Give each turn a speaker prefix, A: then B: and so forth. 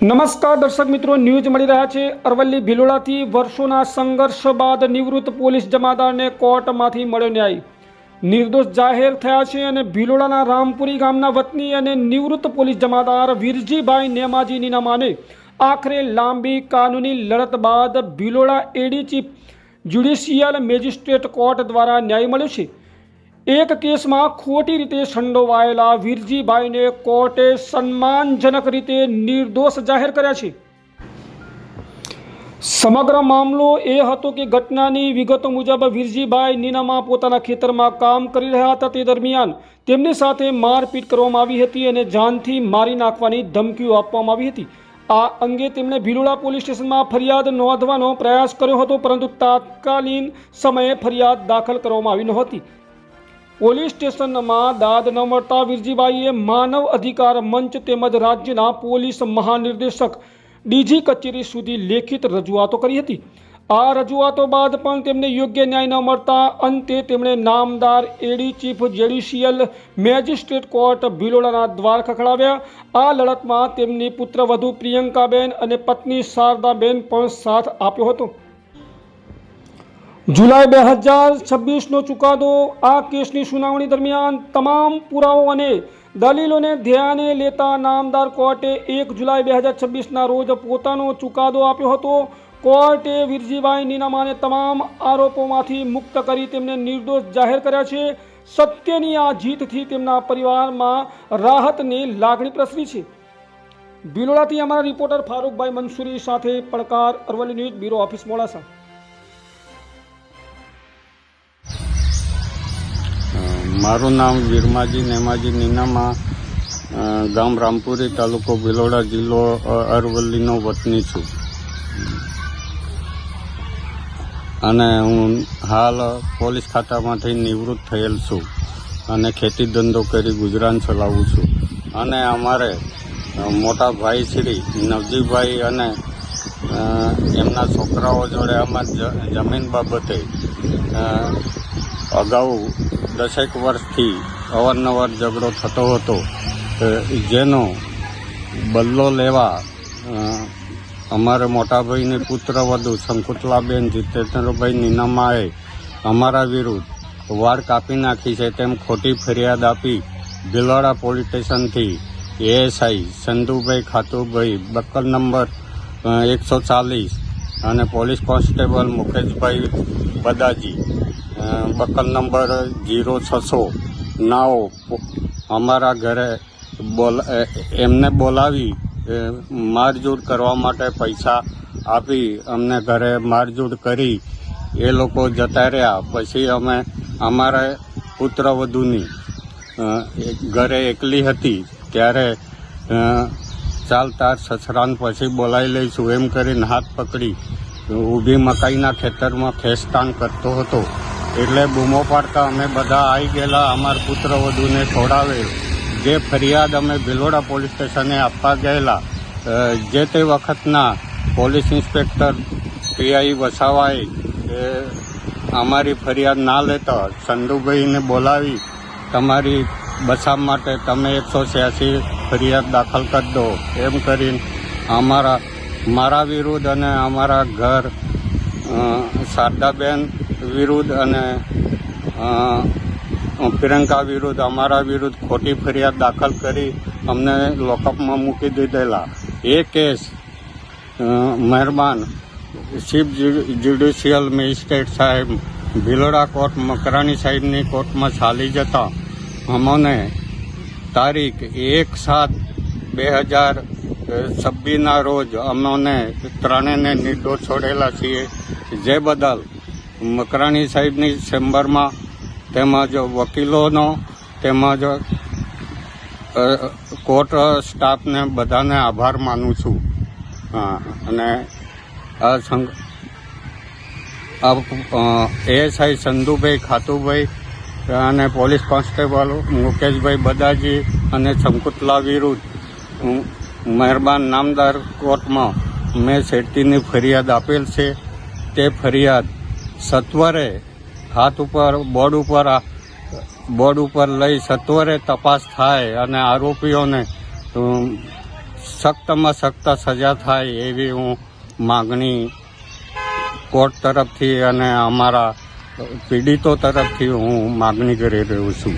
A: નમસ્કાર દર્શક મિત્રો, ન્યૂઝ મળી રહ્યા છે અરવલ્લી ભિલોડાથી વર્ષોના સંઘર્ષ બાદ નિવૃત્ત પોલીસ જમાદારને કોર્ટમાંથી મળ્યો ન્યાય. નિર્દોષ જાહેર થયા છે અને ભિલોડાના રામપુરી ગામના વતની અને નિવૃત્ત પોલીસ જમાદાર વીરજીભાઈ નેમાજી નીનામાને આખરે લાંબી કાનૂની લડત બાદ ભિલોડા એડી ચીફ જ્યુડિશિયલ મેજિસ્ટ્રેટ કોર્ટ દ્વારા ન્યાય મળ્યો છે. એક કેસમાં ખોટી રીતે સંડોવાયેલા વીરજીભાઈને કોર્ટે સન્માનજનક રીતે નિર્દોષ જાહેર કર્યા છે. સમગ્ર મામલો એ હતો કે ઘટનાની વિગતો મુજબ વીરજીભાઈ નીનામા પોતાના ખેતરમાં કામ કરી રહ્યા હતા. તે દરમિયાન તેમની સાથે મારપીટ કરવામાં આવી હતી અને જાનથી મારી નાખવાની ધમકીઓ આપવામાં આવી હતી. આ અંગે તેમણે ભિલોડા પોલીસ સ્ટેશનમાં ફરિયાદ નોંધવાનો પ્રયાસ કર્યો હતો, પરંતુ તાત્કાલિન સમયે ફરિયાદ દાખલ કરવામાં આવી નહોતી. પોલીસ સ્ટેશનમાં દાદ ન મળતા વીરજીભાઈએ માનવ અધિકાર મંચ તેમજ રાજ્યના પોલીસ મહાનિર્દેશક ડીજી કચેરી સુધી લેખિત રજૂઆતો કરી હતી. આ રજૂઆતો બાદ પણ તેમને યોગ્ય ન્યાય ન મળતા અંતે તેમણે નામદાર એડી ચીફ જ્યુડિશિયલ મેજિસ્ટ્રેટ કોર્ટ ભિલોડાના દ્વાર ખખડાવ્યા. આ લડતમાં તેમની પુત્રવધુ પ્રિયંકાબેન અને પત્ની શારદાબેન પણ સાથ આપ્યો હતો. જુલાઈ 2026નો ચુકાદો. આ કેસની સુનાવણી દરમિયાન તમામ પુરાવો અને દલીલોને ધ્યાને લેતા નામદાર કોર્ટે 1 જુલાઈ 2026ના રોજ પોતાનો ચુકાદો આપ્યો હતો. કોર્ટે વીરજીભાઈ નીનામાને તમામ આરોપોમાંથી મુક્ત કરી તેમને નિર્દોષ જાહેર કર્યા છે. સત્યની આ જીતથી તેમના પરિવારમાં રાહતની લાગણી પ્રસરી છે. ભિલોડાથી અમારા રિપોર્ટર ફારૂકભાઈ મંસૂરી સાથે પડકાર, Aravalli news bureau office, Modasa.
B: મારું નામ વીરમાજી નેમાજી નીનામા, ગામ રામપુરી, તાલુકો ભિલોડા, જિલ્લો અરવલ્લીનો વતની છું અને હું હાલ પોલીસ ખાતામાંથી નિવૃત્ત થયેલ છું અને ખેતી ધંધો કરી ગુજરાન ચલાવું છું. અને અમારે મોટા ભાઈ શ્રી નવજીભાઈ અને એમના છોકરાઓ જોડે અમારી જમીન બાબતે અગાઉ 10 વર્ષથી અવારનવાર ઝઘડો થતો હતો, જેનો બદલો લેવા અમારા મોટાભાઈની પુત્રવધુ શંકુતલાબેન જીતેન્દ્રભાઈ નીનામાએ અમારા વિરુદ્ધ વાળ કાપી નાખી છે તેમ ખોટી ફરિયાદ આપી ભિલોડા પોલીસ સ્ટેશનથી એએસઆઈ સંધુભાઈ ખાતુભાઈ, બક્કલ નંબર 140 અને પોલીસ કોન્સ્ટેબલ મુકેશભાઈ બદાજી, બક્કલ નંબર 0609 અમારા ઘરે એમને બોલાવી મારઝૂડ કરવા માટે પૈસા આપી અમને ઘરે મારઝૂડ કરી એ લોકો જતા રહ્યા. પછી અમે અમારા પુત્રવધુની ઘરે એકલી હતી ત્યારે ચાલ તાર સસરાને પછી બોલાવી લઈશું એમ કરીને હાથ પકડી ઊભી મકાઈના ખેતરમાં ખેંચતાણ કરતો હતો. એટલે બૂમો પાડતા અમે બધા આવી ગયેલા, અમારા પુત્રવધુને છોડાવેલ. જે ફરિયાદ અમે ભિલોડા પોલીસ સ્ટેશને આપવા ગયેલા, જે તે વખતના પોલીસ ઇન્સ્પેક્ટર પીઆઈ વસાવાએ અમારી ફરિયાદ ના લેતા સંધુભાઈને બોલાવી તમારી બચાવ માટે તમે 186 ફરિયાદ દાખલ કરી દો એમ કરીને મારા વિરુદ્ધ અને અમારા ઘર શારદાબેન વિરુદ્ધ અને પ્રિયંકા વિરુદ્ધ અમારા વિરુદ્ધ ખોટી ફરિયાદ દાખલ કરી અમને લોકઅપમાં મૂકી દીધેલા. એ કેસ મહેરબાન ચીફ જ્યુડિશિયલ મેજિસ્ટ્રેટ સાહેબ ભિલોડા કોર્ટ મકરાણી સાહેબની કોર્ટમાં ચાલી જતા અમને તારીખ 1/7/2026ના રોજ અમને ત્રણેયને નિર્દોષ છોડેલા છીએ. જે બદલ મકરાણી સાહેબની ચેમ્બરમાં તેમજ વકીલોનો તેમજ કોર્ટ સ્ટાફને બધાને આભાર માનું છું. અને એએસઆઈ સંધુભાઈ ખાતુભાઈ અને પોલીસ કોન્સ્ટેબલ મુકેશભાઈ બદાજી અને શંકુતલા વિરુદ્ધ મહેરબાન નામદાર કોર્ટમાં મેં છેડતીની ફરિયાદ આપેલ છે. તે ફરિયાદ સત્વરે હાથ ઉપર બોર્ડ ઉપર લઈ સત્વરે તપાસ થાય અને આરોપીઓને સખ્તમાં સખ્ત સજા થાય એવી હું માગણી કોર્ટ તરફથી અને અમારા પીડિતો તરફથી હું માગણી કરી રહ્યો છું.